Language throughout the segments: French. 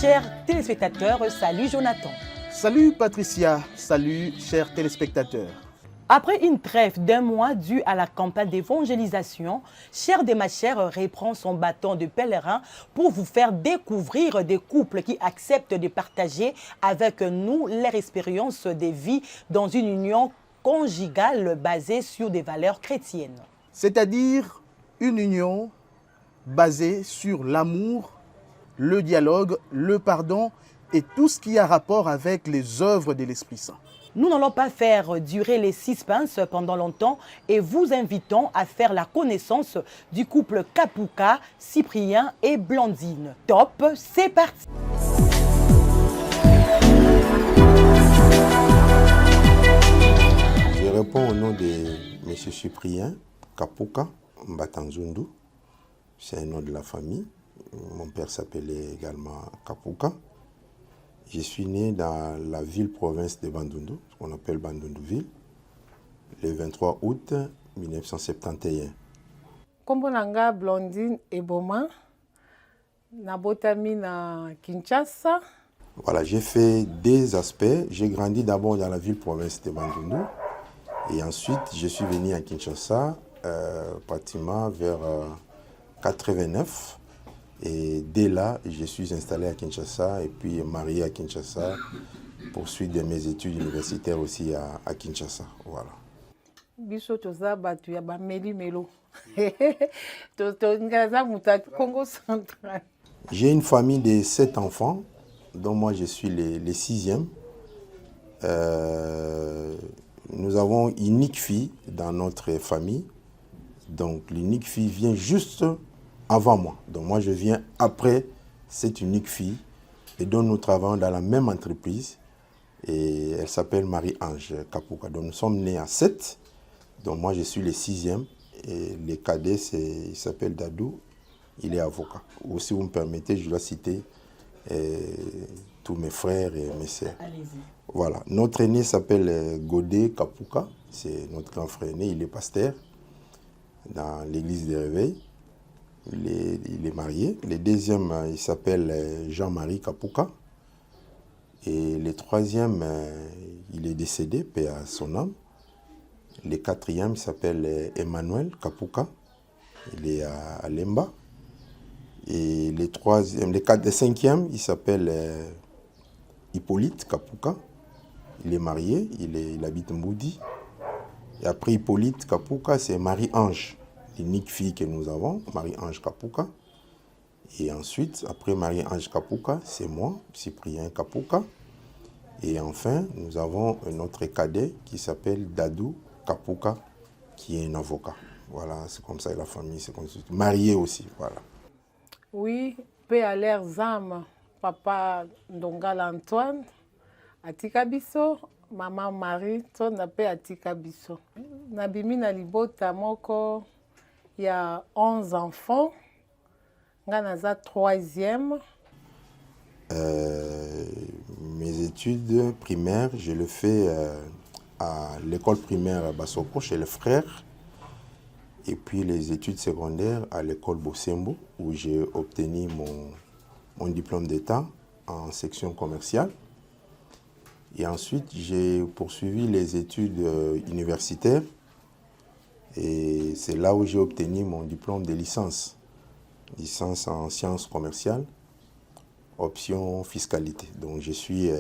Chers téléspectateurs, salut Jonathan. Salut Patricia, salut chers téléspectateurs. Après une trêve d'un mois due à la campagne d'évangélisation, Cher de ma chère reprend son bâton de pèlerin pour vous faire découvrir des couples qui acceptent de partager avec nous leur expérience de vie dans une union conjugale basée sur des valeurs chrétiennes. C'est-à-dire une union basée sur l'amour, le dialogue, le pardon et tout ce qui a rapport avec les œuvres de l'Esprit Saint. Nous n'allons pas faire durer les suspenses pendant longtemps et vous invitons à faire la connaissance du couple Kapuka, Cyprien et Blandine. Top, c'est parti! Je réponds au nom de M. Cyprien Kapuka Mbatanzundu. C'est un nom de la famille. Mon père s'appelait également Kapuka. Je suis né dans la ville-province de Bandundu, ce qu'on appelle Bandundu-Ville, le 23 août 1971. Kombo nanga Blandine Eboma, nabotami na Kinshasa. Voilà, j'ai fait deux aspects. J'ai grandi d'abord dans la ville-province de Bandundu et ensuite je suis venu à Kinshasa pratiquement vers 89. Et dès là, je suis installé à Kinshasa et puis marié à Kinshasa, poursuite de mes études universitaires aussi à Kinshasa. Voilà. Biso toza batu ya ba meli melo. Congo central. J'ai une famille de 7 enfants, dont moi je suis le sixième. Nous avons une unique fille dans notre famille. Donc l'unique fille vient juste avant moi. Donc moi je viens après cette unique fille et dont nous travaillons dans la même entreprise et elle s'appelle Marie-Ange Kapuka. Donc nous sommes nés à 7. Donc moi je suis le sixième et le cadet il s'appelle Dadou, il est avocat. Ou si vous me permettez, je dois citer tous mes frères et mes sœurs. Allez-y. Voilà. Notre aîné s'appelle Godé Kapuka, c'est notre grand frère aîné, il est pasteur dans l'église des Réveils. Il est marié. Le deuxième, il s'appelle Jean-Marie Kapuka. Et le troisième, il est décédé, paix à son âme. Le quatrième, il s'appelle Emmanuel Kapuka. Il est à Lemba. Et le cinquième, il s'appelle Hippolyte Kapuka. Il est marié, il habite Moudi. Et après Hippolyte Kapuka, c'est Marie-Ange. L'unique fille que nous avons, Marie-Ange Kapuka. Et ensuite, après Marie-Ange Kapuka, c'est moi, Cyprien Kapuka. Et enfin, nous avons un autre cadet qui s'appelle Dadou Kapuka, qui est un avocat. Voilà, c'est comme ça que la famille s'est constituée. Marié aussi, voilà. Oui, paix à leurs âmes. Papa Ndongala Antoine, Atika Biso, maman Marie, ton paix Atika Biso. Nabimi na libota moko. Il y a 11 enfants. Nganaza troisième. Mes études primaires, je le fais à l'école primaire à Bassoko, chez les frères. Et puis les études secondaires à l'école Bosembo, où j'ai obtenu mon diplôme d'État en section commerciale. Et ensuite, j'ai poursuivi les études universitaires. Et c'est là où j'ai obtenu mon diplôme de licence en sciences commerciales, option fiscalité. Donc je suis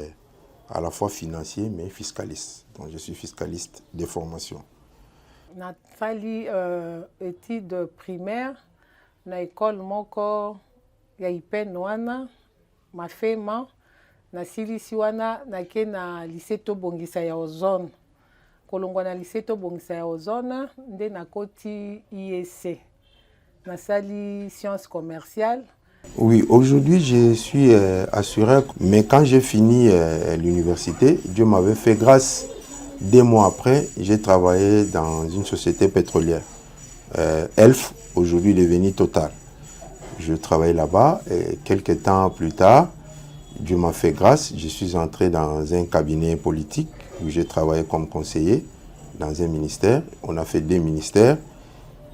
à la fois financier mais fiscaliste. Donc je suis fiscaliste de formation. Nathalie études primaires na école moko ya Ipen wana mafema na silisi wana na ke na lycée Tobongisa ya Ozone. Kolongwa na lycée Tobongisa ya Ozone nde na koti IEC na sali sciences commerciales. Oui, aujourd'hui je suis assuré, mais quand j'ai fini l'université, Dieu m'avait fait grâce. 2 mois après, j'ai travaillé dans une société pétrolière, Elf, aujourd'hui devenue Total. Je travaillais là-bas et quelques temps plus tard, Dieu m'a fait grâce, je suis entré dans un cabinet politique où j'ai travaillé comme conseiller dans un ministère. On a fait 2 ministères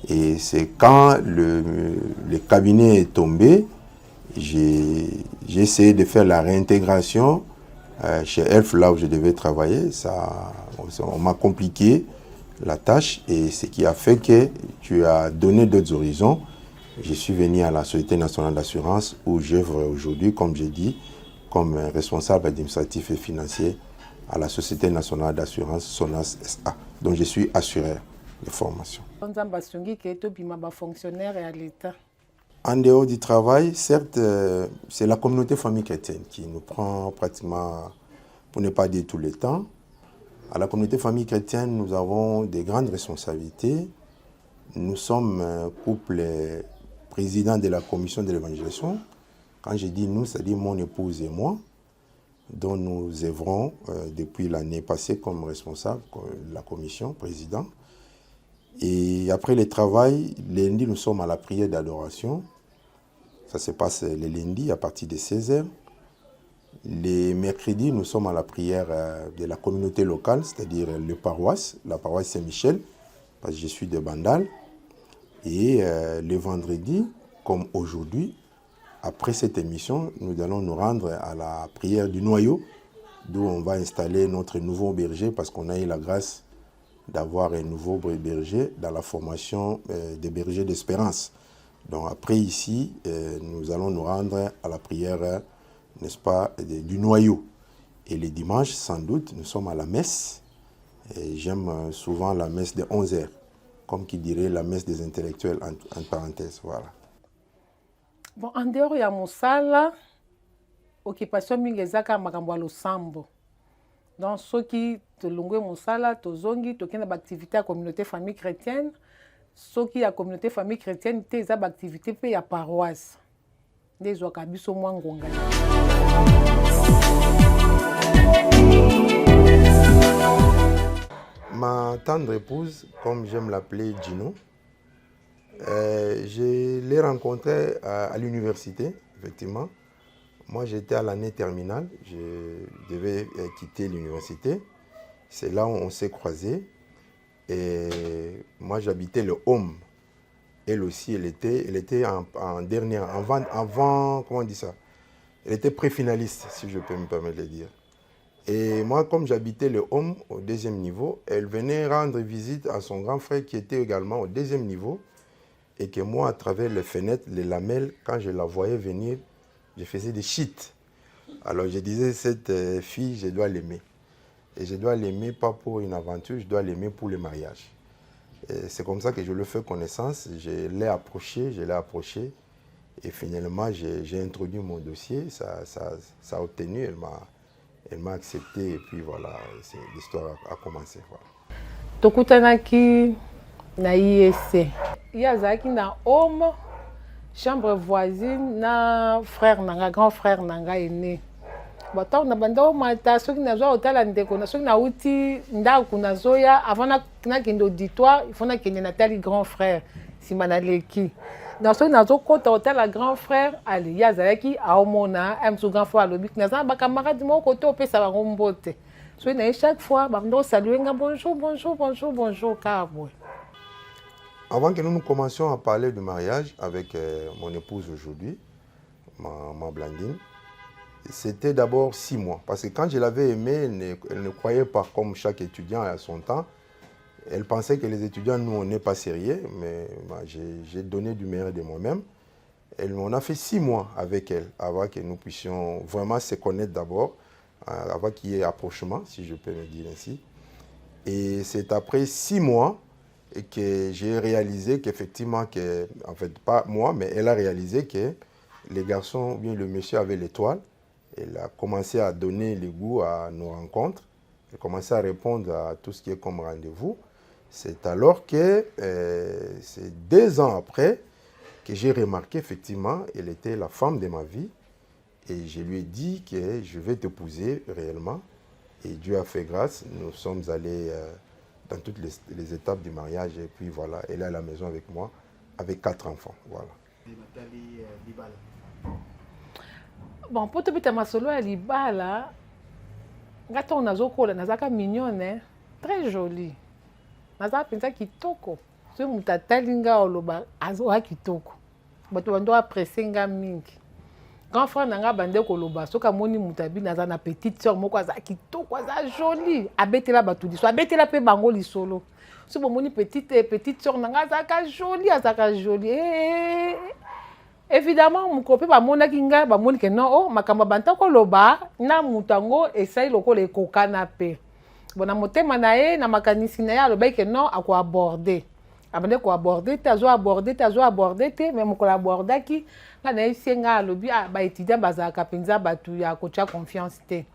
et c'est quand le cabinet est tombé, J'ai essayé de faire la réintégration chez Elf, là où je devais travailler. On m'a compliqué la tâche et ce qui a fait que tu as donné d'autres horizons. Je suis venu à la Société nationale d'assurance où j'œuvre aujourd'hui, comme j'ai dit, comme responsable administratif et financier à la Société nationale d'assurance SONAS SA. Donc je suis assureur de formation. En dehors du travail, certes, c'est la communauté famille chrétienne qui nous prend pratiquement, pour ne pas dire tout le temps. À la communauté famille chrétienne, nous avons des grandes responsabilités. Nous sommes un couple président de la commission de l'évangélisation. Quand je dis nous, c'est-à-dire mon épouse et moi, dont nous œuvrons depuis l'année passée comme responsable de la commission, président. Et après le travail, lundi, nous sommes à la prière d'adoration. Ça se passe le lundi à partir de 16h. Les mercredis, nous sommes à la prière de la communauté locale, c'est-à-dire la paroisse Saint-Michel, parce que je suis de Bandal. Et le vendredi, comme aujourd'hui, après cette émission, nous allons nous rendre à la prière du noyau, d'où on va installer notre nouveau berger, parce qu'on a eu la grâce d'avoir un nouveau berger dans la formation des bergers d'espérance. Donc après ici, nous allons nous rendre à la prière, n'est-ce pas, du noyau. Et les dimanches, sans doute, nous sommes à la messe. J'aime souvent la messe de 11h, comme qui dirait la messe des intellectuels, en parenthèse. Voilà. Bon, en dehors de Moussala, occupation mingi ezaka makambo ya losambo. Donc ceux qui te longwe Moussala, tozongi, tokenda activité à communauté famille chrétienne, ceux qui à communauté famille chrétienne, te za activité pe ya paroisse. Des okabiso mwangonga. Ma tendre épouse, comme j'aime l'appeler Gino, je l'ai rencontrée à l'université, effectivement. Moi, j'étais à l'année terminale, je devais quitter l'université. C'est là où on s'est croisés. Et moi, j'habitais le Home. Elle aussi, elle était en dernière, avant, comment on dit ça? Elle était pré-finaliste, si je peux me permettre de le dire. Et moi, comme j'habitais le Home au deuxième niveau, elle venait rendre visite à son grand frère qui était également au deuxième niveau. Et que moi, à travers les fenêtres, les lamelles, quand je la voyais venir, je faisais des shit. Alors je disais, cette fille, je dois l'aimer. Et je dois l'aimer pas pour une aventure, je dois l'aimer pour le mariage. C'est comme ça que je lui fais connaissance. Je l'ai approché. Et finalement, j'ai introduit mon dossier. Ça a obtenu, elle m'a accepté. Et puis voilà, l'histoire a commencé. Voilà. Tokutanaki na IEC. Yazaki na homme, chambre voisine, na frère nanga, grand frère nanga aîné. Bata na banda mata soki na zo hôtel ndeko na soki na uti ndaku na zoya avant na kende auditoire, il faut na kende na tali grand frère simana leki. Na soki na zo kota hôtel à grand frère ali yazaki aomona am so grand frère lobi na za ba camarade mo kote opesa ba ngombote. So na chaque fois ba ndo saluer nga bonjour kabwe. Avant que nous commencions à parler du mariage avec mon épouse aujourd'hui, ma Blandine, c'était d'abord 6 mois. Parce que quand je l'avais aimée, elle ne croyait pas comme chaque étudiant à son temps. Elle pensait que les étudiants, nous, on n'est pas sérieux, mais j'ai donné du meilleur de moi-même. On a fait 6 mois avec elle, avant que nous puissions vraiment se connaître d'abord, avant qu'il y ait approchement, si je peux me dire ainsi. Et c'est après 6 mois et que j'ai réalisé qu'effectivement, en fait, pas moi, mais elle a réalisé que les garçons, bien le monsieur avait l'étoile. Elle a commencé à donner le goût à nos rencontres. Elle a commencé à répondre à tout ce qui est comme rendez-vous. C'est alors que, c'est 2 ans après, que j'ai remarqué effectivement, elle était la femme de ma vie. Et je lui ai dit que je vais t'épouser réellement. Et Dieu a fait grâce. Nous sommes allés dans toutes les étapes du mariage. Et puis voilà, elle est à la maison avec moi, avec 4 enfants. Voilà. Bon, pour te mettre ma solo à Libala, gâteau on a zokola, nazaka mignonne, très jolie. Nazaka pensa kitoko. Ce mutatalinga oloba azoa kitoko. Bato bando apprécier nga mingi. Grand frère nanga bande koloba soka moni mutabi naza na petite sœur moko aza kitoko aza jolie abetela batu liso abetela pe bango lisolo so bomoni petite sœur nanga aza jolie évidemment mukope bamonaki nga bamoni ke non oh makambo banta koloba na mutango esai lokola ekokana pe bona motema na ye na makanisi na ye alobaki ke non ako aborder abande ko aborder te aborder te mais mokola abordaki nga na yebisi nga alobi baétudiant bazalaka mpenza bato ya kotya confiance te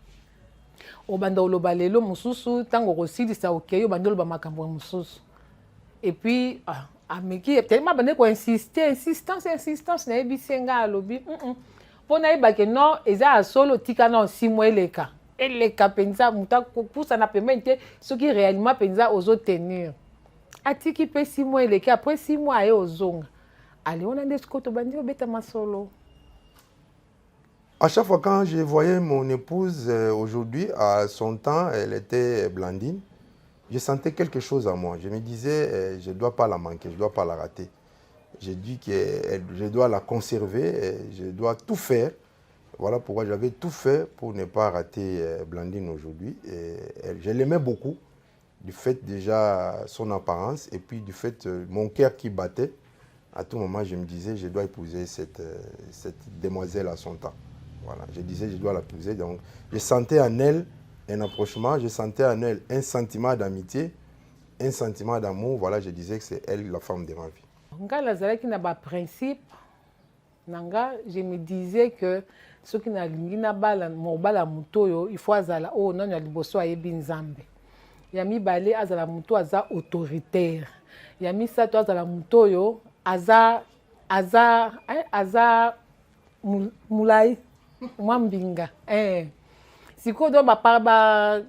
obanda oloba lelo mosusu ntango okosilisa okei obanda oloba makambo ya mosusu et puis ameki tellement abande insistance na yebisi nga alobi mpo nayebake non eza ya solo tika na 6 mois eleka mpenza moto akopusana pembeni te soki réellement mpenza ozotenir atiki pe 6 mois eleki après 6 mois aye ozonga allez on a des scoto bandi obeta masolo. À chaque fois quand je voyais mon épouse aujourd'hui, à son temps, elle était Blandine, je sentais quelque chose en moi. Je me disais, je ne dois pas la manquer, je ne dois pas la rater. J'ai dit que je dois la conserver, je dois tout faire. Voilà pourquoi j'avais tout fait pour ne pas rater Blandine aujourd'hui. Je l'aimais beaucoup, du fait déjà son apparence et puis du fait mon cœur qui battait. À tout moment, je me disais, je dois épouser cette demoiselle à son temps. Voilà, je disais, je dois l'épouser. Donc, je sentais en elle un approchement, je sentais en elle un sentiment d'amitié, un sentiment d'amour. Voilà, je disais que c'est elle la femme de ma vie. Nga lazalaki na ba principe nanga, je me disais que ce qui na lingi na bala mobala mutoyo, il faut azala oh non ya liboso ayebi nzambe. Ya mibale azala muto aza autoritaire. Ya misato azala mutoyo aza mulai mwambinga siko do ba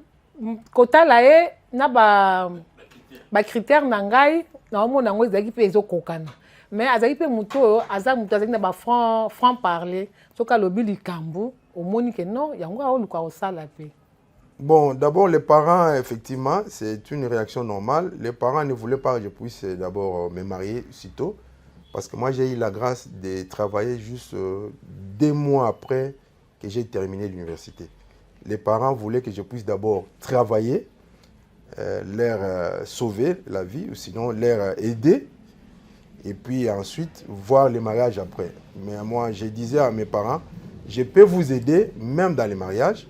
kotala ye na ba critère na ngai na omona ngo ezaki pe ezokokana mais azaki pe muto aza muto azaki na ba franc parler soka lobi likambu omoni ke non yango aoluka osala pe. Bon, d'abord, les parents, effectivement, c'est une réaction normale. Les parents ne voulaient pas que je puisse d'abord me marier sitôt. Parce que moi, j'ai eu la grâce de travailler juste 2 mois après que j'ai terminé l'université. Les parents voulaient que je puisse d'abord travailler, leur sauver la vie, ou sinon leur aider, et puis ensuite voir le mariage après. Mais moi, je disais à mes parents, je peux vous aider même dans les mariages,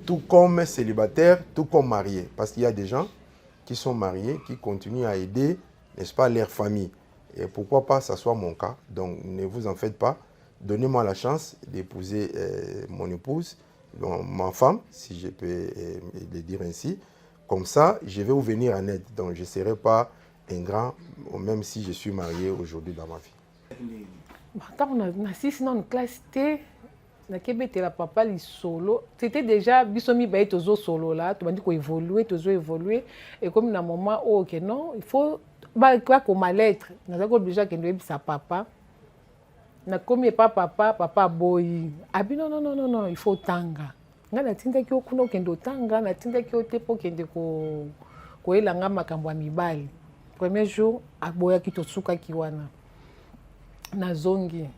tout comme célibataire, tout comme marié. Parce qu'il y a des gens qui sont mariés, qui continuent à aider, n'est-ce pas, leur famille. Et pourquoi pas, ça soit mon cas. Donc, ne vous en faites pas. Donnez-moi la chance d'épouser mon épouse, ma femme, si je peux le dire ainsi. Comme ça, je vais vous venir en aide. Donc, je ne serai pas ingrat, même si je suis marié aujourd'hui dans ma vie. La papa li solo c'était déjà bisomi ba tozo solo là tu bandi ko évoluer et comme na moment OK non il faut ba quoi comme lettre na ko obligé que ndoyebi sa papa na komi pas papa boy abi non il faut tanga nga na tinda ki okuna okendo tanga na tinda ki otepo kende ko elanga makambo ya mibali premier jour aboya ki to suka ki wana na zongi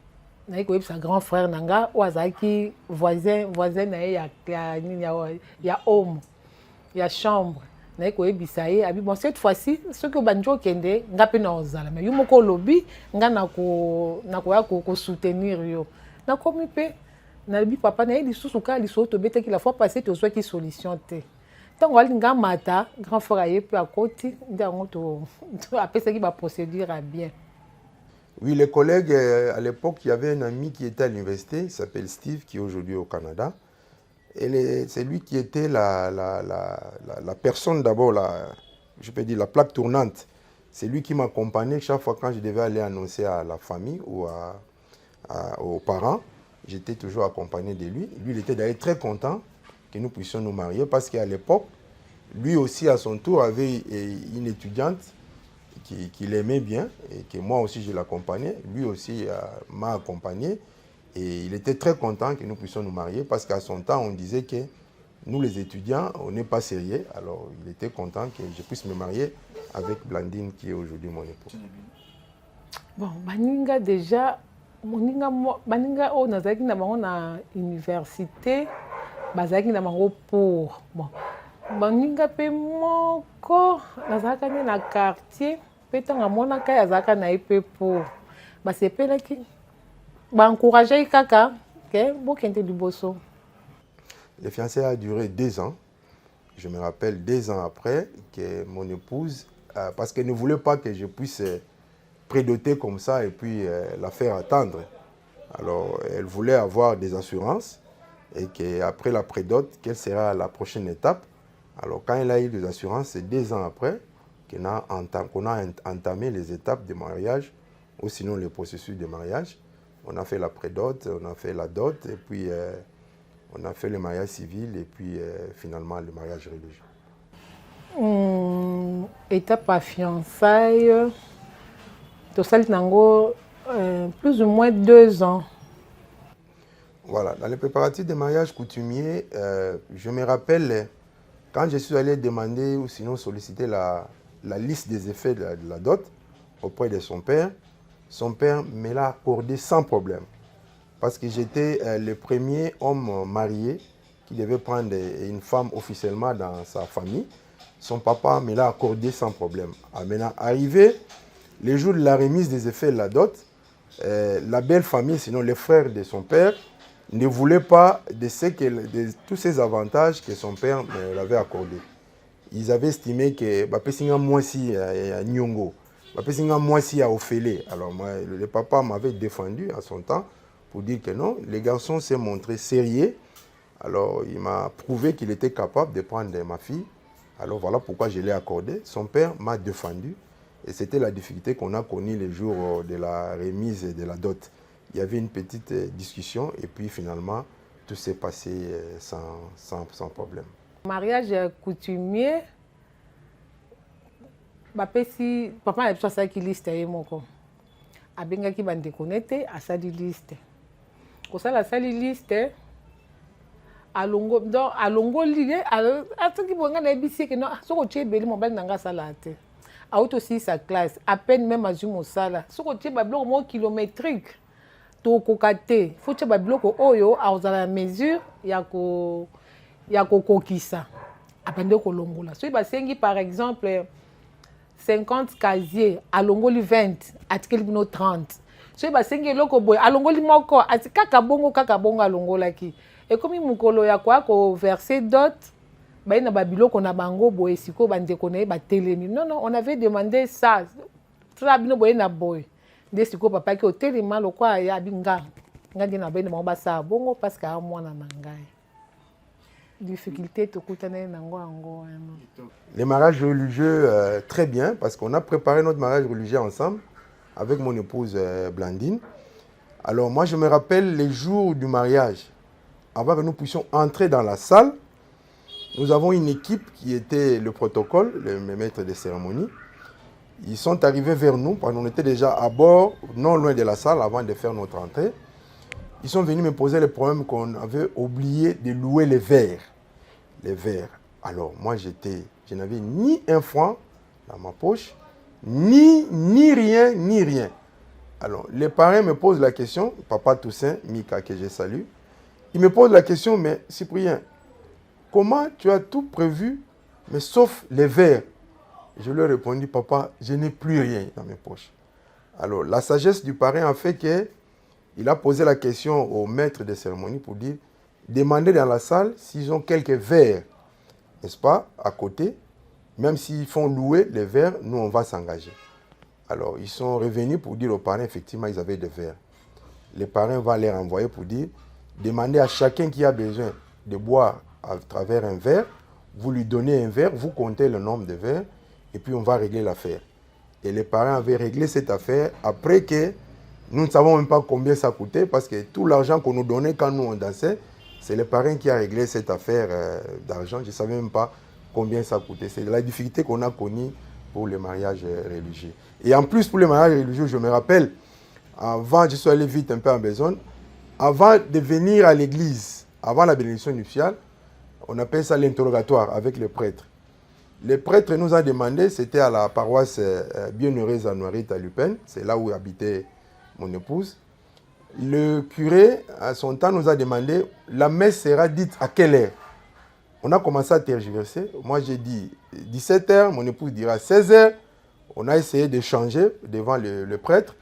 na yiko yebisa grand frère nanga wazaki voisin na ye ya homme ya chambre na yiko yebisa ye abi bon cette fois-ci ce que banjo kende nga pe na ozala mais yo moko lobi nga na ko ya ko soutenir yo na komi pe na bi papa na ye lisusu ka lisusu to betaki la fois passée to soit ki solution te tango ali nga mata grand frère ye pe akoti ndango to apesa ki ba procédure à bien. Oui, les collègues, à l'époque, il y avait un ami qui était à l'université, il s'appelle Steve, qui est aujourd'hui au Canada. Et c'est lui qui était la personne d'abord, je peux dire la plaque tournante. C'est lui qui m'accompagnait chaque fois quand je devais aller annoncer à la famille ou aux parents. J'étais toujours accompagné de lui. Lui, il était d'ailleurs très content que nous puissions nous marier parce qu'à l'époque, lui aussi, à son tour, avait une étudiante qui l'aimait bien et que moi aussi je l'accompagnais. Lui aussi m'a accompagné et il était très content que nous puissions nous marier parce qu'à son temps on disait que nous les étudiants on n'est pas sérieux. Alors il était content que je puisse me marier avec Blandine qui est aujourd'hui mon épouse. Bon, Baninga déjà baninga oyo nazalaki na bango na université bazalaki na bango pour bon baninga mpe moko nazalaka nde na quartier mpe ntango amonaka ye azalaka na ye mpe pour basepelaki baencourageaki kaka ke bokende liboso. Le fiançailles a duré 2 ans. Je me rappelle 2 ans après que mon épouse, parce qu'elle ne voulait pas que je puisse prédoter comme ça et puis la faire attendre. Alors, elle voulait avoir des assurances et qu'après la prédote, quelle sera la prochaine étape. Alors, quand elle a eu des assurances, c'est 2 ans après qu'on a entamé les étapes de mariage ou sinon le processus de mariage. On a fait la prédote, on a fait la dot et puis on a fait le mariage civil et puis finalement le mariage religieux. Étape à fiançailles, tout ça, plus ou moins 2 ans. Voilà, dans les préparatifs de mariage coutumier, je me rappelle quand je suis allé demander ou sinon solliciter la liste des effets de la dot auprès de son père me l'a accordé sans problème. Parce que j'étais le premier homme marié qui devait prendre une femme officiellement dans sa famille. Son papa me l'a accordé sans problème. Maintenant, arrivé le jour de la remise des effets de la dot, la belle famille, sinon les frères de son père, ne voulaient pas de tous ces avantages que son père me l'avait accordé. Ils avaient estimé que moi aussi à Nyongo, moi aussi à Ophélie. Alors moi, le papa m'avait défendu à son temps pour dire que non, les garçons s'est montré sérieux. Alors il m'a prouvé qu'il était capable de prendre ma fille. Alors voilà pourquoi je l'ai accordé. Son père m'a défendu. Et c'était la difficulté qu'on a connue les jours de la remise de la dot. Il y avait une petite discussion et puis finalement, tout s'est passé sans problème. Mariage coutumier, papa a fait qui liste et moko. Abenga ki bande connecté à sa liste. Ko ça la sali liste alongo donc alongo lié ataki bonga na bisi que non soko tchebeli mobile nanga salate. A aussi sa classe à peine même azu mosala. Soko tcheba bloc mo kilométrique. To kokate, faut tcheba bloc oyo à la mesure ya ko kokisa. Apende ko longola. So ba sengi par exemple 50 casiers, alongoli 20, atikeli bino 30. So ba sengi loko boy, alongoli moko, atikaka bongo alongola ki. Et comme mukolo ya kwa ko verser dot, ba ina ba biloko na bango boy siko bande konaye ba telemi. Non, on avait demandé ça. Ça bino boy na boy. Nde siko papa ki hotelima lokwa ya binga. Ngandi na bene ba sa bongo parce que a mwana na ngai. Difficulté to kutana nango ango. Les mariages religieux, très bien, parce qu'on a préparé notre mariage religieux ensemble avec mon épouse Blandine. Alors moi, je me rappelle les jours du mariage, avant que nous puissions entrer dans la salle, nous avons une équipe qui était le protocole, le maître de cérémonie. Ils sont arrivés vers nous, parce qu'on était déjà à bord, non loin de la salle, avant de faire notre entrée. Ils sont venus me poser le problème qu'on avait oublié de louer les verres. Les verres. Alors moi, je n'avais ni un franc dans ma poche, ni rien. Alors, les parents me posent la question, papa Toussaint, Mika, que je salue, il me pose la question, mais Cyprien, comment tu as tout prévu, mais sauf les verres? Je lui ai répondu, papa, je n'ai plus rien dans mes poches. Alors, la sagesse du parrain a fait qu'il a posé la question au maître de cérémonie pour dire, demandez dans la salle s'ils ont quelques verres, n'est-ce pas, à côté. Même s'ils font louer les verres, nous, on va s'engager. Alors, ils sont revenus pour dire aux parrains, effectivement, ils avaient des verres. Les parrains vont les renvoyer pour dire, demandez à chacun qui a besoin de boire à travers un verre, vous lui donnez un verre, vous comptez le nombre de verres, et puis on va régler l'affaire. Et les parents avaient réglé cette affaire après que nous ne savons même pas combien ça coûtait, parce que tout l'argent qu'on nous donnait quand nous on dansait, c'est les parrains qui a réglé cette affaire d'argent. Je ne savais même pas combien ça coûtait. C'est la difficulté qu'on a connue pour les mariages religieux. Et en plus, pour les mariages religieux, je me rappelle, avant, je suis allé vite un peu en besogne, avant de venir à l'église, avant la bénédiction nuptiale, on appelle ça l'interrogatoire avec le prêtre. Le prêtre nous a demandé, c'était à la paroisse Bienheureuse à Noirit à Lupin, c'est là où habitait mon épouse. le curé, à son temps, nous a demandé, la messe sera dite à quelle heure? On a commencé à tergiverser. Moi, j'ai dit 17h, mon épouse dira 16h. On a essayé de changer devant le prêtre.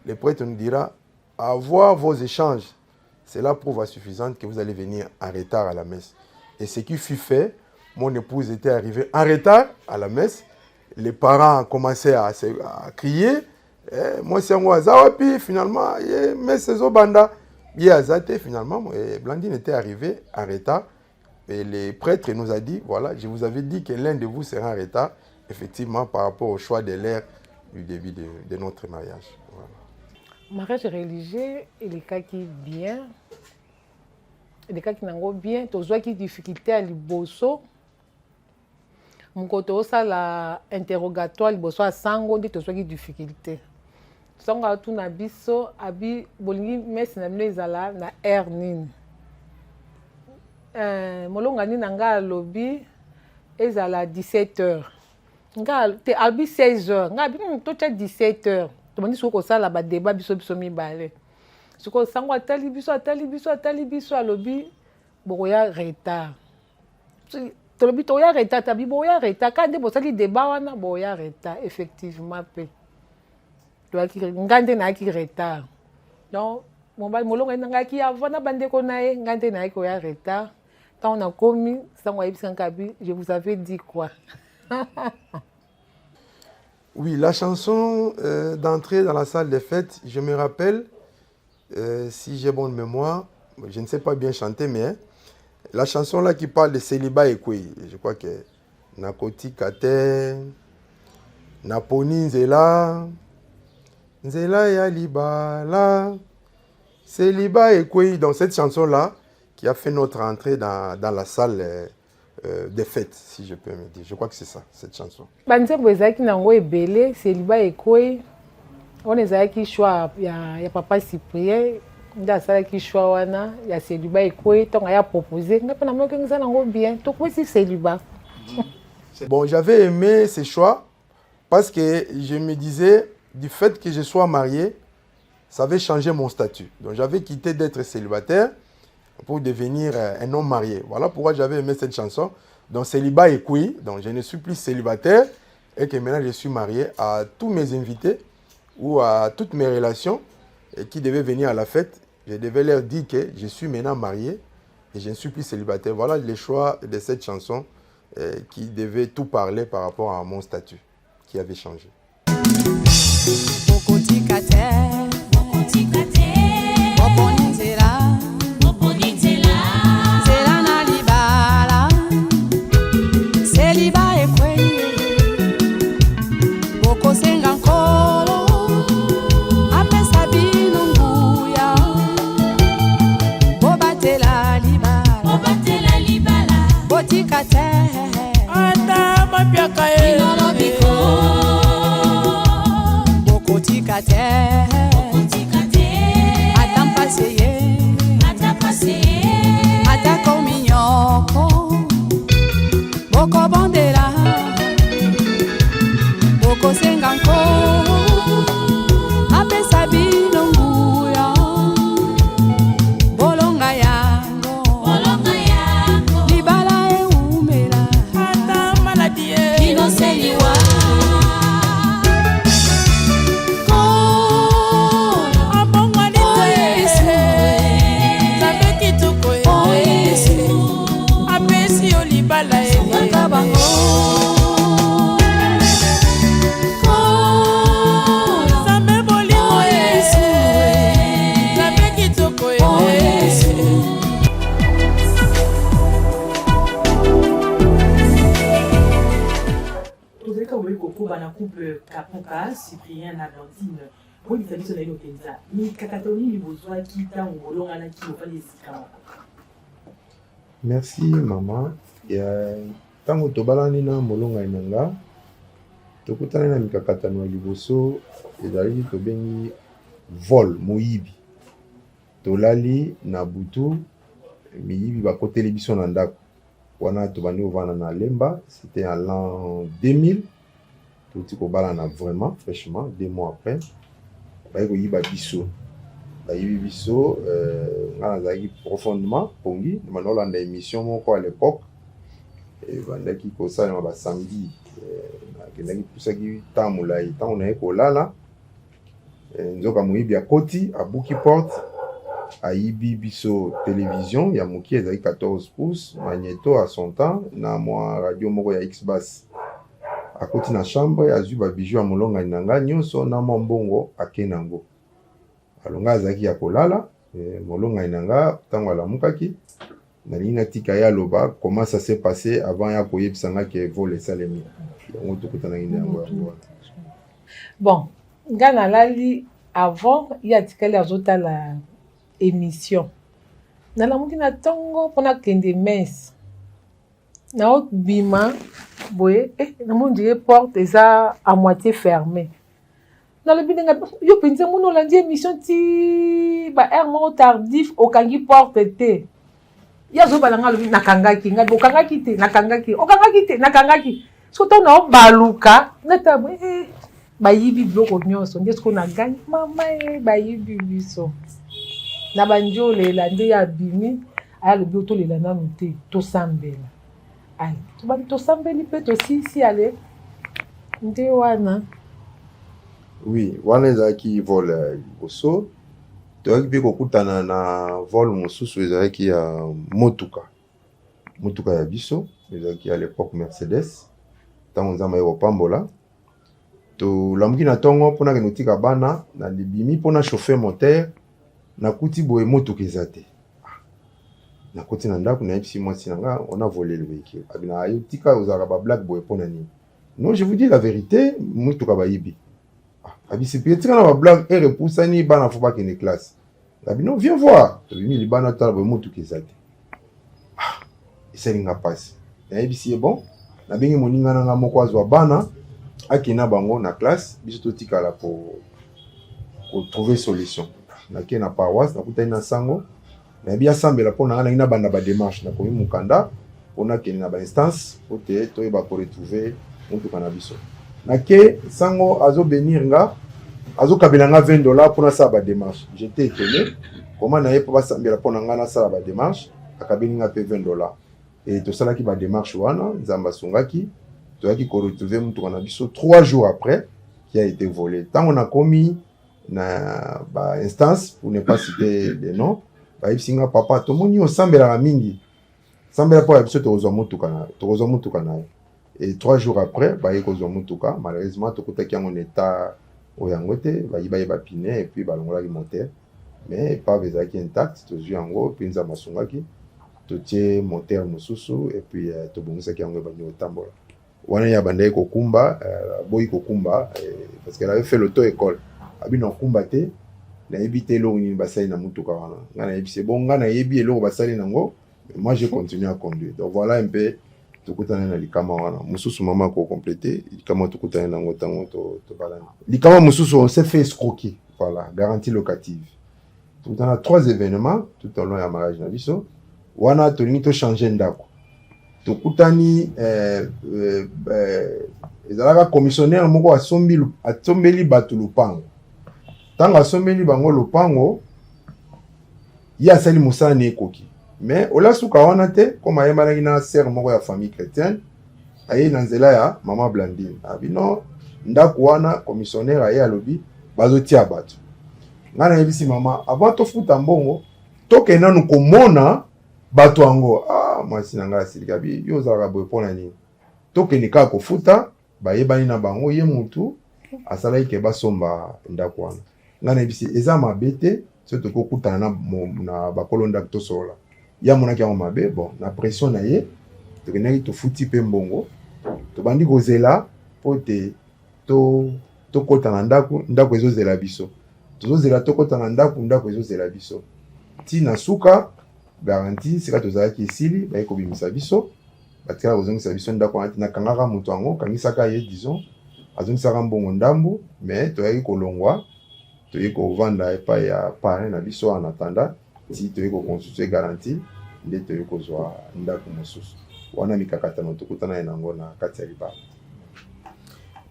Le prêtre nous dira, avoir vos échanges, c'est la preuve suffisante que vous allez venir en retard à la messe. Et ce qui fut fait, mon épouse était arrivée en retard à la messe. Les parents commençaient à crier. Moi, c'est moi, Zawapi, finalement, mais c'est Zobanda. Finalement, Blandine était arrivée en retard. Et le prêtre nous a dit, voilà, je vous avais dit que l'un de vous sera en retard, effectivement, par rapport au choix de l'heure du début de notre mariage. Voilà. Mariage religieux, il est cas qui bien. Il est cas qui n'a pas bien. Tu as des difficultés à l'Iboso. Mon côté, ça, l'interrogatoire, l'Iboso à Sango, tu as des difficultés. Sango a tout na biso, abi, bolingi, mais c'est na hernin. Molonga ni nanga lobby ezala 17h. Nga te albi 16h. Nga bi to 17h. To mandi soko sala ba débat biso mibale. Soko sango atali biso alobi boya retard. To lobi to ya retard tabi boya retard quand bo sali débat wana boya retard effectivement pe. To aki ngande na aki retard. Donc molonga nanga ki avana bande ko nae ngande na ko ya retard. Quand on a commis, je vous avais dit quoi? Oui, la chanson d'entrée dans la salle des fêtes, je me rappelle, si j'ai bonne mémoire, je ne sais pas bien chanter, mais la chanson là qui parle de célibat et quoi, je crois que Nakoti Kate, Naponi Nzela, Nzela ya Libala, célibat et quoi, dans cette chanson là, qui a fait notre entrée dans la salle des fêtes, si je peux me dire. Je crois que c'est ça, cette chanson. Banzembo ezaki nango ebele, célibat ekoi. On ezaki choix ya papa Cyprien, nda salaki choix wana ya célibat ekoi, tonga ya proposer, ngapa na moke ngisa nango bien. To quoi c'est célibat? Bon, j'avais aimé ces choix parce que je me disais du fait que je sois marié, ça avait changé mon statut. Donc j'avais quitté d'être célibataire pour devenir un homme marié. Voilà pourquoi j'avais aimé cette chanson. Donc célibat et oui, donc je ne suis plus célibataire et que maintenant je suis marié. À tous mes invités ou à toutes mes relations qui devaient venir à la fête, je devais leur dire que je suis maintenant marié et je ne suis plus célibataire. Voilà les choix de cette chanson qui devait tout parler par rapport à mon statut qui avait changé. couple Kapuka, Cyprien na Blandine. Moi, il s'agit de l'Okenza. Mais Kakatoni, il besoin qui t'a ou l'on a qui au palais. Merci, maman. Tango tobalani na molonga inanga. Tokutana na mikakatano ya liboso ezali tobengi vol moyibi. Tolali na butu miyibi bakoteli biso na ndako. Wana tobandi ovana na Lemba, c'était en l'an 2000. Toti ko balana vraiment fraîchement 2 mois après. Baiko yiba biso. bayibi biso ngana zaki profondément pongi manolanda émission moko à l'époque et bandaki kosalema ba samedi nakendaki pusaki tamolai ntango naye kolala nzoka moyibi akoti abuki porte ayibi biso télévision ya moki ezali 14 pouces magnéto à son temps na mwa radio moko ya X-Bass akoti na chambre azwi ba bijou ya molongani na nga nyonso na mwa mbongo ake nango alonga azalaki ya kolala molongani na nga ntango alamukaki nalingi natika ye aloba comment ça s'est passé avant ya koyebisa nga ke vol esalemi yango tokutanaki na yango yango wana. Bon, nga nalali avant ye atikali azotala émission nalamuki na ntongo mpona kende messe naobima boye namoni ndire porte eza à moitié fermée nalobi ndenge yo mpenza moni olandi émission ti baheure moko tardif okangi porte te ye azobala nga alobi nakangaki ngai okangaki te nakangaki okangaki te nakangaki so ntango naobaluka ngata bayibi biloko nyonso nde siko nagani mama bayibi biso na bandi olela nde ya abimi ayalobi otolela nanu te tosambela ale tobandi tosambeli mpe tosisi ale nde wana. Oui, wana ezalaki vol liboso toyaki mpe kokutana na vol mosusu ezalaki ya motuka ya biso ezalaki à l'époque Mercedes ntango nzambe aye kopambola tolamuki na ntongo mpona kende kotika bana na libimi mpona chauffer moteur nakuti boye motuka eza te nakoti na ndako nayebisi mwasi na nga on a volé le véhicule abina ayo tika ozalaka bablack boye mpona nini non je vous dis la vérité motuka bayibi abisi pe tika na bablack repusani bana fo bakende classe abino viens voir tobimi libana tala boye motuka eza te esalinga pasi nayebisi ye bon nabengi moninga na nga moko azwa bana akina bango na classe biso totikala po trouver solution nake na paroisse nakutani na sango nayebi asambela mpo na nga nangi nabanda badémarche nakomi mokanda mpona kende na bainstance po te toyeba koretrouve motuka na biso nake sango azobenir nga azokabela nga $20 mpona asala badémarche j'étais étonné koma naye mpo basambela mpo na nga nasala badémarche akabeli nga mpe $20 e tosalaki badémarche wana nzambe asungaki toyaki koretrouve motuka na biso 3 jours après qui a été volé ntango nakomi na instance pour ne pas citer des noms bayebisinga papa tomoni osambelaka mingi sambela mpo ya biso tokozwa motuka na ye et 3 jours après baye kozwa motuka malheureusement tokutaki yango na état oyo yango te bayibaye bapine et puis balongolaki moteur mais epave ezalaki intact tozwi yango puis nzambe asungaki totie moteur mosusu et puis tobongisaki yango ebandi kotambola wana ya bandaki kokumba boyi kokumba parce qu'elle avait fait l'auto-école abina okumba te nayebi te eloko nini basali na motuka wana nga nayebi se bon nga nayebi eloko basali nango moi j'ai continué à conduire donc voilà un peu tokutana na likama wana mosusu mama ko compléter likama tokutana nango ntango tobalana likama mosusu on s'est fait escroquer voilà garantie locative tokutana 3 événements tout au long ya mariage na biso wana tolingi tochanger ndako tokutani ezalaka commissionnaire moko asombeli bato lupango ntango asombeli bango lopango ye asali mosala na ekoki mais olasuka wana te koma ayebanaki na sere moko ya famille chrétienne aye na nzela ya mama Blandine abino ndako wana commissionnaire aye alobi bazotia bato nga nayebisi mama avant tofuta mbongo tokende nanu komona bato yango mwasi na ngai asilika bi yo ozalaka boye mpona nini tokende kaka kofuta bayebani na bango ye mutu asalaki ke basomba ndako wana nga nayebisi eza mabe te so tokokutana na bakolo ndako tosola ya monaki yango mabe bon na pression na ye tokendaki tofuti mpe mbongo tobandi kozela po te tokota na ndako ezozela biso tozozela tokota na ndako ezozela biso ti na suka garantie sika tozalaki esili baye kobimisa biso batikala kozongisa biso ndako wana ti nakangaka moto yango kangisaka ye disons azongisaka mbongo ndambu mais toyaki kolongwa toyeki kovanda epai ya parrain na biso wana atanda ti toyeki koconstitue garantie nde toyeki kozwa ndako mosusu wana mikakatano tokutana ye nango na kati ya libala.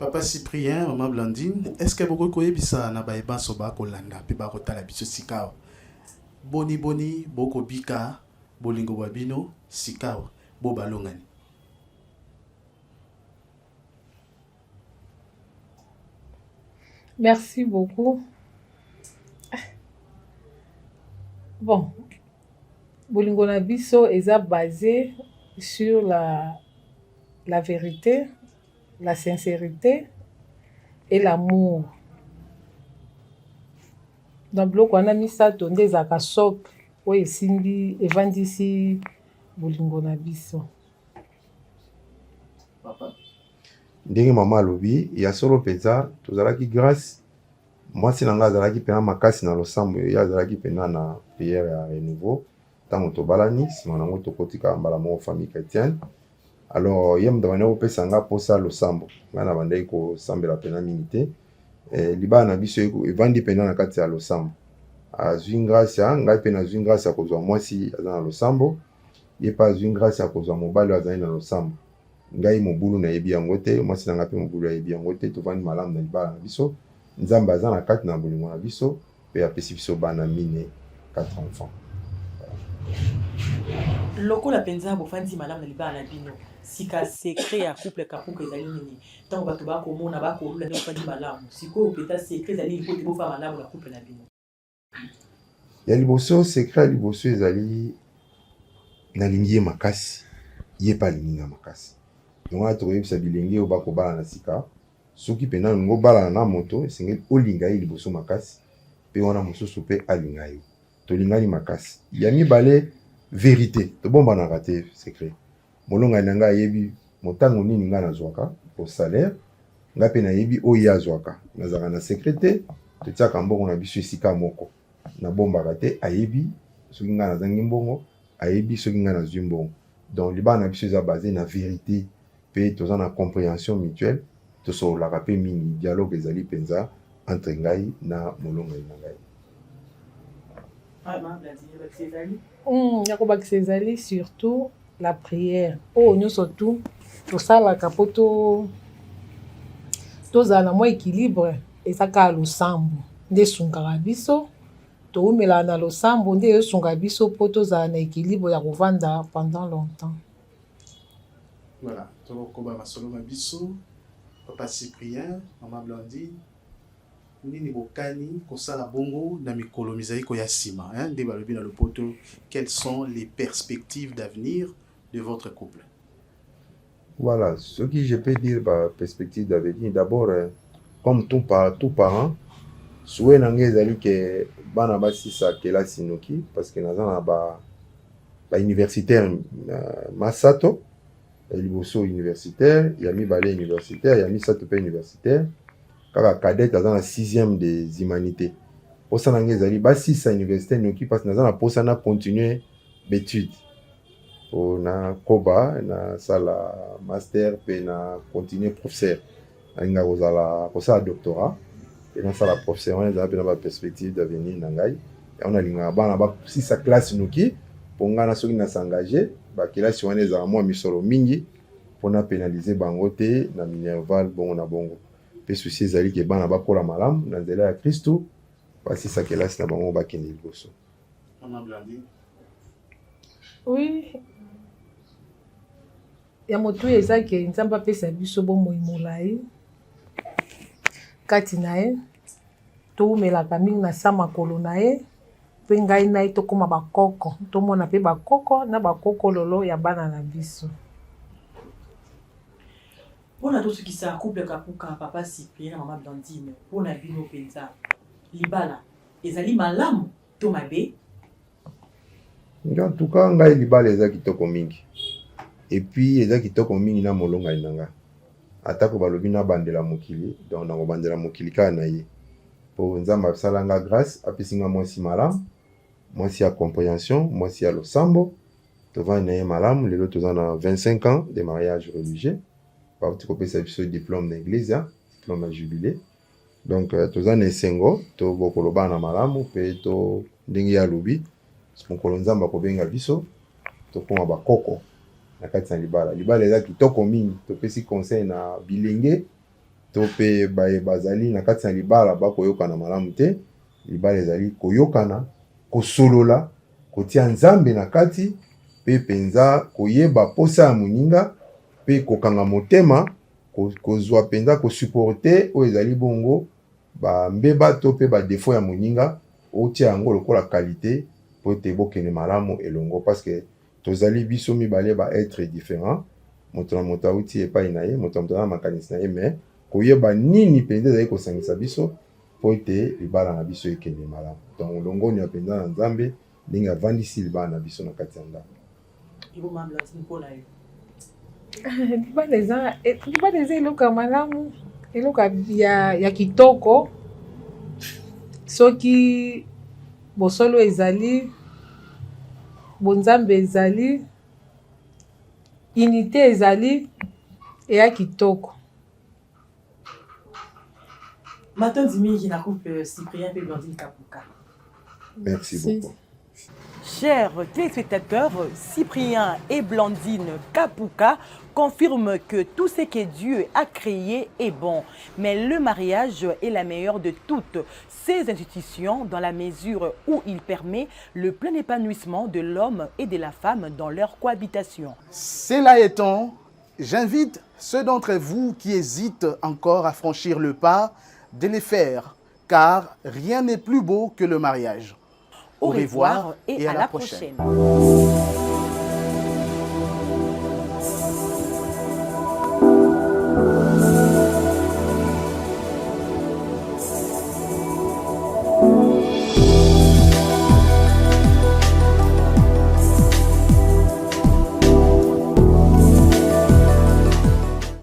Papa Cyprien, maman Blandine, est-ce que beaucoup de bisa na baeba soba kolanda pe ba kotala biso sikao? Boni boko bika bolingo babino sikao bo balongani. Merci beaucoup. Bon, bolingo na biso est basé sur la vérité, la sincérité et l'amour. Dans bloc on a mis ça tonde za ka socle o esimbi evandisi bolingo na biso. Papa. Ndenge mama alobi ya solo penza tozalaki grâce mwasi na nga azalaki pena makasi na losambo ya azalaki pena na prière ya renouveau ntango tobalani nsima nango tokotika mbala moko famille chrétienne. Alors ye moto abandaki kopesa nga mposa losambo ngai na bandaki kosambela pena mingi te. Libala na biso evandi pena na kati ya losambo azwi grâce ya ngai mpe nazwi grâce ya kozwa mwasi aza na losambo ye mpe azwi grâce ya kozwa mobali oyo azali na losambo. Ngai mobulu nayebi yango te, mwasi na nga mpe mobulu ayebi yango te, tovandi malamu na libala na biso. Nzambe aza na kati na bolingo na biso mpe apesi biso bana mine 4 enfants. Lokola penza bofandi malamu na libala na bino sika secret ya couple kapuka ezali nini ntango bato bakomona bakolula nde bofandi malamu sikoyo peta secret ezali lipo te bofa malamu na couple na bino? Ya liboso secret ya liboso ezali nalingi ye makasi ye mpe alingi nga makasi. Donc wana tokoyebisa bilenge oyo bakobala na sika soki mpenza olingi obalana na moto esengeli olinga ye liboso makasi mpe wana mosusu mpe alinga yo tolingani makasi. Ya mibale vérité tobombanaka te secret. Molongani na ngai ayebi motango nini ngai nazwaka po salaire ngai mpe nayebi oyo ye azwaka nazalaka na secret te totiaka mbongo na biso esika moko nabombaka te ayebi soki ngai nazangi mbongo ayebi soki ngai nazwi mbongo. Donc libala na biso eza basé na vérité mpe toza na compréhension mutuelle tosololaka mpe mingi dialogue ezali mpenza entre ngai na molongani na ngai. Nakobakisa ezali surtout la prière oyo nyonso tu tosalaka mpo tozala na mwa équilibre ezaka losambo nde esungaka biso toumelaka na losambo nde esunga biso mpo tozala na équilibre ya kovanda pendant longtemps. Voilà, tokoba masolo mabiso Papa Cyprien, maman Blandine nini bokani kosala bongo na mikolo mizali ko ya sima nde balobi na lopoto. Quelles sont les perspectives d'avenir de votre couple? Voilà, ce que je peux dire par perspective d'avenir, d'abord comme tout parent souhait nange ezali ke bana basisa kelasi noki parce que naza na ba universitaire masato liboso universitaire ya mibale universitaire ya misato mpe universitaire kaka cadet aza na 6e des humanités. Posa nange ezali basisa universitaire noki parce que naza na posa na continuer d'études na koba na sala master mpe na continuer professeur nalinga kosala doctorat mpe nasala professeur wana ezala mpe na baperspective d'avenir na ngai yango nalingaka bana basisa classe noki mpo ngai na soki nasengage bakelasi wana ezala mwa misolo mingi mpona pénaliser bango te na minerval bongo na bongo mpe susi ezali ke bana bakola malamu na nzela ya kristu basisa kelasi na bango bakende liboso. Oui, ya motu eza ke nzambe apesa biso bomoi molai kati na ye toumelaka mingi na sa makolo na ye mpe ngai na ye tokóma bakoko tomona mpe bakoko na bakokololo ya bana na biso. Mpona tosukisa couple kapuka Papa Cyprien na Maman Blandine mpona bino mpenza libala ezali malamu to mabe? En tout cas ngai libala eza kitoko mingi epuis eza kitoko mingi na molongani na nga atako balobi na bandela mokili donc nakobandela mokili kaka na ye mpo nzambe asala nga grâce apesi nga mwasi malamu mwasi ya compréhension mwasi ya losambo tovandi na ye malamu lelo toza na 25 ans de mariage religieux bauti kopesa biso diplôme na église diplôme ya jubilé donc toza na esengo tobokoloba na malamu mpe to ndenge ya lobi mokolo nzambe akobenga biso tokóma bakoko na kati na libala eza kitoko mingi topesi conseil na bilenge to mpe bazali na kati na libala bakoyokana malamu te. Libala ezali koyokana, kosolola, kotia nzambe na kati, mpe mpenza koyeba posa ya moninga, mpe kokanga motema, kozwa mpenza kosuporte oyo ezali bongo mbeba to mpe badefo ya moninga, otia yango lokola kalite po ete bokende malamu elongo, parce que tozali biso mibale ba être différent, moto na moto auti epai na ye, moto na moto na makanisi na ye, mais koyeba nini mpenza ezali kosangisa biso po ete libala na biso ekende malamu. Donc longoni ya mpenza na nzambe ndenge avandisi libala na biso na kati ya ndako. libala eza eloko ya malamu, eloko ya kitoko. Soki bosolo ezali, bonzambe ezali, unité ezali, eya kitoko. Matondi mingi na couple Cyprien et Blandine Kapuka. Merci beaucoup. Chers téléspectateurs, Cyprien et Blandine Kapuka confirment que tout ce que Dieu a créé est bon. Mais le mariage est la meilleure de toutes ces institutions dans la mesure où il permet le plein épanouissement de l'homme et de la femme dans leur cohabitation. Cela étant, j'invite ceux d'entre vous qui hésitent encore à franchir le pas de les faire, car rien n'est plus beau que le mariage. Au revoir et à la prochaine.